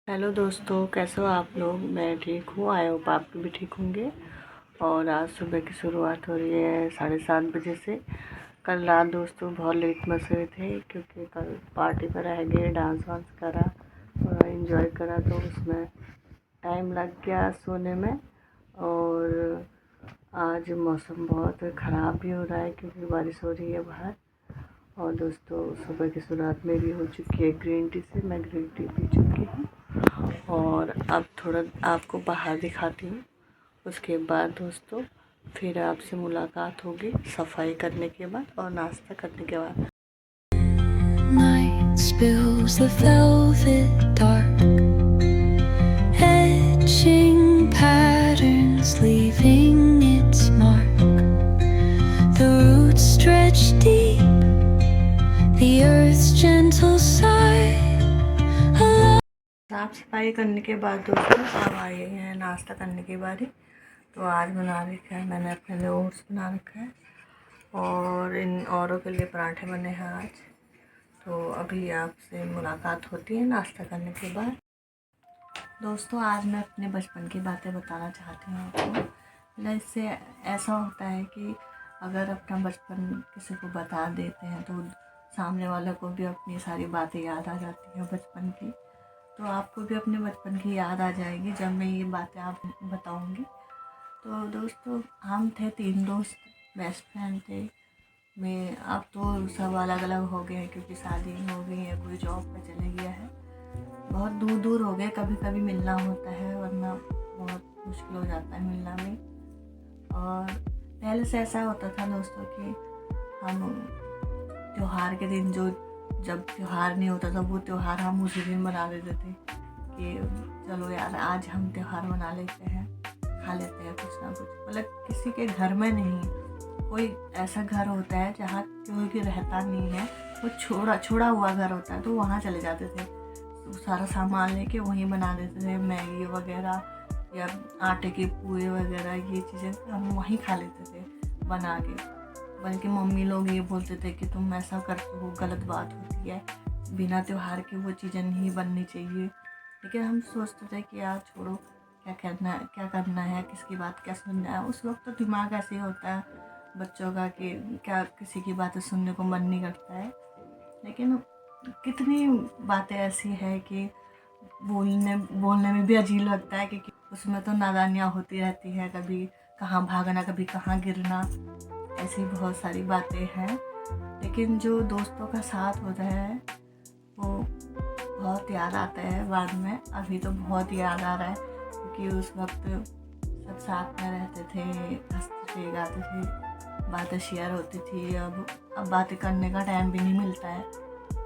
Hello दोस्तों, कैसे हो आप लोग। मैं ठीक हूँ, आई होप आप भी ठीक होंगे। और आज सुबह की शुरुआत हो रही है 7:30 बजे से। कल रात दोस्तों बहुत लेट में सोए थे क्योंकि कल पार्टी पर रह गए, डांस वांस करा, थोड़ा एंजॉय करा, तो उसमें टाइम लग गया सोने में। और आज मौसम बहुत ख़राब भी हो रहा है क्योंकि बारिश हो रही है बाहर। और दोस्तों सुबह की शुरुआत मेरी हो चुकी है ग्रीन टी से। मैं ग्रीन टी पी चुकी हूँ और अब थोड़ा आपको बाहर दिखाती हूँ। उसके बाद दोस्तों फिर आपसे मुलाकात होगी सफाई करने के बाद और नाश्ता करने के बाद। Night spills the velvet dark, etching patterns, leaving its mark. The roots stretch deep, the earth's gentle sigh. साफ सफाई करने के बाद दोस्तों अब आई है नाश्ता करने की बारी। तो आज बना रखा है मैंने अपने लिए ओट्स बना रखा है और इन औरों के लिए पराठे बने हैं आज। तो अभी आपसे मुलाकात होती है नाश्ता करने के बाद। दोस्तों आज मैं अपने बचपन की बातें बताना चाहती हूँ आपको। मतलब इससे ऐसा होता है कि अगर अपना बचपन किसी को बता देते हैं तो सामने वाले को भी अपनी सारी बातें याद आ जाती हैं बचपन की। तो आपको भी अपने बचपन की याद आ जाएगी जब मैं ये बातें आप बताऊँगी। तो दोस्तों हम थे 3 दोस्त, बेस्ट फ्रेंड थे। मैं अब तो सब अलग अलग हो गए हैं क्योंकि शादी हो गई है, कोई जॉब पे चले गया है, बहुत दूर दूर हो गए। कभी कभी मिलना होता है वरना बहुत मुश्किल हो जाता है मिलना में। और पहले से ऐसा होता था दोस्तों कि हम त्योहार के दिन जब त्योहार नहीं होता था वो त्योहार हम उसी दिन मना लेते थे कि चलो यार आज हम त्योहार मना लेते हैं, खा लेते हैं कुछ ना कुछ। मतलब किसी के घर में नहीं, कोई ऐसा घर होता है जहाँ कोई रहता नहीं है, वो छोड़ा हुआ घर होता है, तो वहाँ चले जाते थे। तो सारा सामान लेके वहीं बना देते थे, मैगी वगैरह या आटे के पुए वगैरह, ये चीज़ें हम वहीं खा लेते थे बना के। बल्कि मम्मी लोग ये बोलते थे कि तुम ऐसा करते हो, गलत बात होती है, बिना त्योहार के वो चीज़ें नहीं बननी चाहिए। लेकिन हम सोचते थे कि यार छोड़ो, क्या करना है, किसकी बात क्या सुनना है। उस वक्त तो दिमाग ऐसे ही होता है बच्चों का कि क्या किसी की बातें सुनने को मन नहीं करता है। लेकिन कितनी बातें ऐसी है कि बोलने में भी अजीब लगता है क्योंकि उसमें तो नादानियाँ होती रहती हैं, कभी कहाँ भागना कभी कहाँ गिरना, ऐसी बहुत सारी बातें हैं। लेकिन जो दोस्तों का साथ होता है वो बहुत याद आता है बाद में। अभी तो बहुत याद आ रहा है क्योंकि उस वक्त सब साथ में रहते थे, हंसते थे, गाते थे, बातें शेयर होती थी। अब बातें करने का टाइम भी नहीं मिलता है,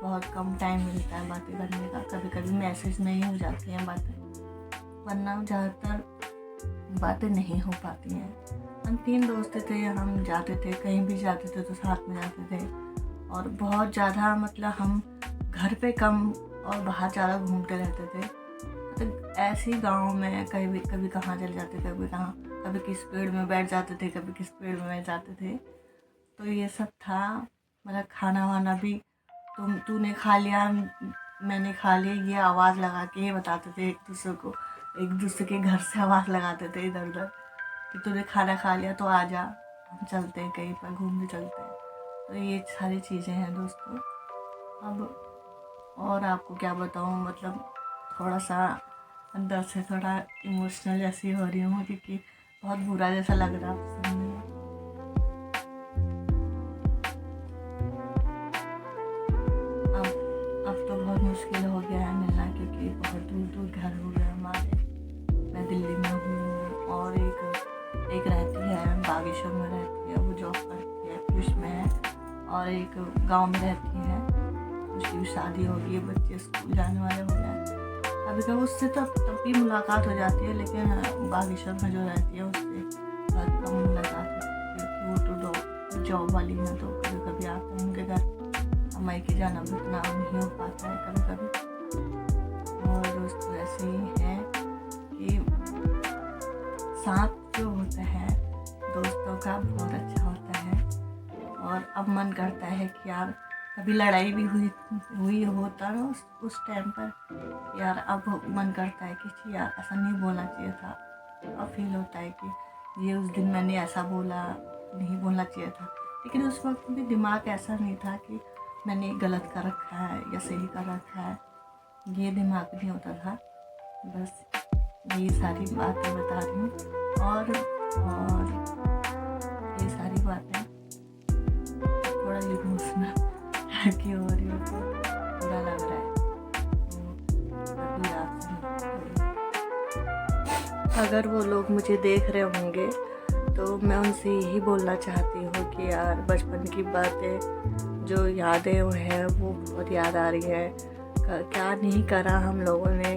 बहुत कम टाइम मिलता है बातें करने का। कभी कभी मैसेज में ही हो जाती हैं बातें, वरना ज़्यादातर बातें नहीं हो पाती हैं। हम 3 दोस्त थे, हम जाते थे, कहीं भी जाते थे तो साथ में जाते थे। और बहुत ज़्यादा मतलब हम घर पे कम और बाहर ज़्यादा घूमते रहते थे। मतलब ऐसे ही गाँव में कभी कहाँ चले जाते थे, कभी कहाँ, कभी किस पेड़ में बैठ जाते थे, कभी किस पेड़ में बैठ जाते थे। तो ये सब था। मतलब खाना वाना भी तूने खा लिया, मैंने खा लिया, ये आवाज़ लगा के ये बताते थे एक दूसरे को। एक दूसरे के घर से आवाज़ लगाते थे इधर उधर कि तूने खाना खा लिया तो आ जा, हम चलते हैं कहीं पर घूमने चलते हैं। तो ये सारी चीज़ें हैं दोस्तों। अब और आपको क्या बताऊँ, मतलब थोड़ा सा अंदर से थोड़ा इमोशनल जैसी हो रही हूँ क्योंकि बहुत बुरा जैसा लग रहा है सुनने में। अब तो बहुत मुश्किल हो गया है मिलना क्योंकि बहुत दूर दूर घर हो गए हमारे। मैं दिल्ली में हूँ और एक रहती है बागेश्वर में रहती है, वो जॉब करती है, पीयूष में है। और एक गांव में रहती है, उसकी भी शादी हो गई है, बच्चे स्कूल जाने वाले हो गए हैं। कभी कभी उससे तो तब भी मुलाकात हो जाती है, लेकिन बागेश्वर में जो रहती है उससे बहुत कम मुलाकात होती है क्योंकि वो तो जॉब वाली है। तो कभी कभी आते हैं उनके घर, मायके जाना भी उतना नहीं हो पाता है कभी कभी। और दोस्तों ऐसे ही है कि साथ जो होता है दोस्तों का बहुत अच्छा होता है। और अब मन करता है कि यार कभी लड़ाई भी हुई हो तो उस टाइम पर यार अब मन करता है कि यार ऐसा नहीं बोलना चाहिए था। अब फील होता है कि ये उस दिन मैंने ऐसा बोला, नहीं बोलना चाहिए था। लेकिन उस वक्त भी दिमाग ऐसा नहीं था कि मैंने गलत कर रखा है या सही कर रखा है, ये दिमाग नहीं होता था। बस ये सारी बातें बता रही हूँ। और ये सारी बातें थोड़ा इमोशनल की हो रही हो तो बुरा लग रहा है। अभी अगर वो लोग मुझे देख रहे होंगे तो मैं उनसे यही बोलना चाहती हूँ कि यार बचपन की बातें जो यादें हैं वो बहुत याद आ रही है। क्या नहीं करा हम लोगों ने,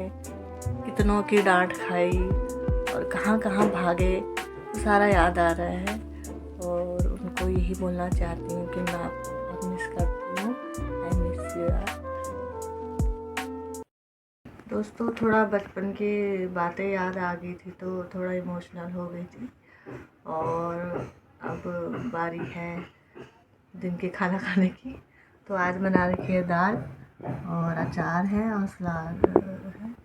कितनों की डांट खाई और कहाँ कहाँ भागे, वो सारा याद आ रहा है। और उनको यही बोलना चाहती हूँ कि मैं आपको बहुत मिस करती हूँ। आई मिस यू यार। दोस्तों थोड़ा बचपन की बातें याद आ गई थी तो थोड़ा इमोशनल हो गई थी। और अब बारी है दिन के खाना खाने की। तो आज बना रखी है दाल और अचार है और सलाद है।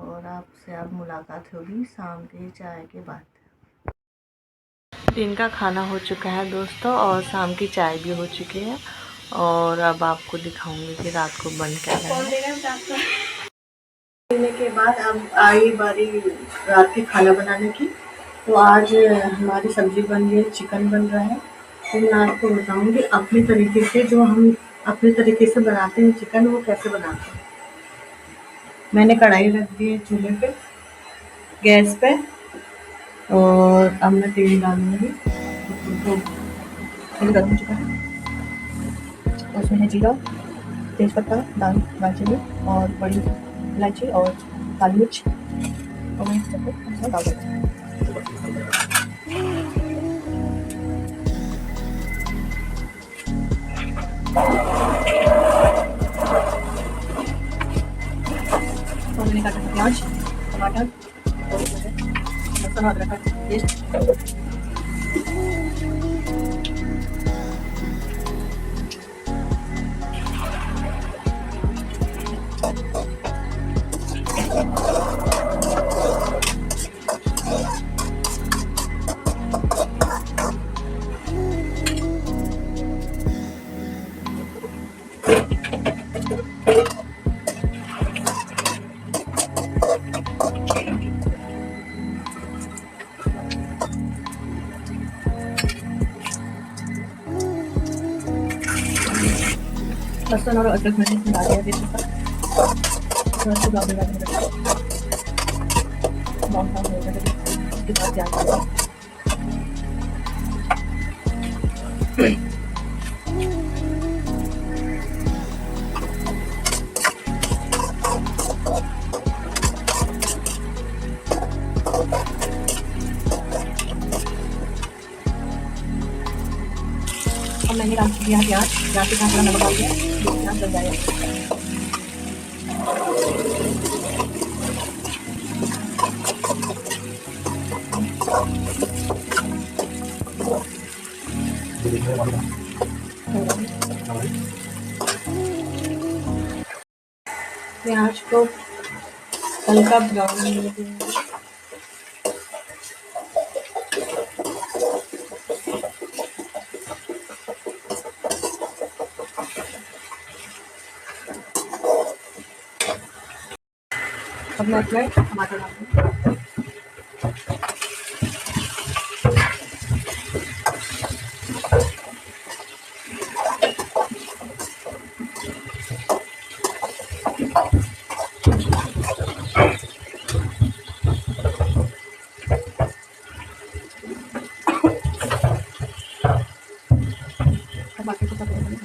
और आपसे अब मुलाकात होगी शाम की चाय के बाद। दिन का खाना हो चुका है दोस्तों और शाम की चाय भी हो चुकी है। और अब आपको दिखाऊंगी कि रात को बन क्या है। देने के बाद अब आई बारी रात के खाना बनाने की। तो आज हमारी सब्जी बन रही है, चिकन बन रहा है। तो मैं आपको बताऊंगी अपने तरीके से, जो हम अपने तरीके से बनाते हैं चिकन, वो कैसे बनाते हैं। मैंने कढ़ाई रख दी है चूल्हे पे, गैस पे। और अब मैं तेल डालूंगी। तो तेल गर्म हो चुका है, उसमें है जीरा, तेज़पत्ता, दालचीनी और बड़ी इलायची और काली मिर्च और मैं सबको डाल देती हूँ। और मैंने काटा था प्याज, टमाटर और लहसुन अदरक का पेस्ट। लहसुन और अदरक मैंने डाल दिया तेज पत्ता। उसके बाद प्याज डाल दिया। अब मैंने डाल दिया प्याज के साथ थोड़ा नमक डाल दिया, प्याज डल जाएगा। प्याज को हल्का ब्राउन होने देंगे। अब मैं इसमें टमाटर डालूंगी। टमाटर को पकाएंगे।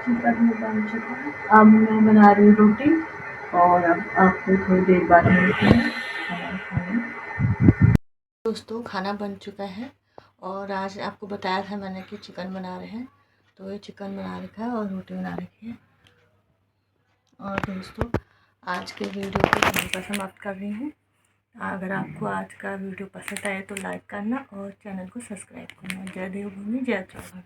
चिकन में बन चुका है। अब मैं बना रही हूँ रोटी और अब आपको थोड़ी देर बाद मिलते हैं खाना खाने। दोस्तों खाना बन चुका है और आज आपको बताया था मैंने कि चिकन बना रहे हैं, तो ये चिकन बना रखा है और रोटी बना रखी है। और दोस्तों आज के वीडियो को यहीं पर समाप्त कर रही हूँ। अगर आपको आज का वीडियो पसंद आए तो लाइक करना और चैनल को सब्सक्राइब करना। जय देवभूमि, जय उत्तराखंड।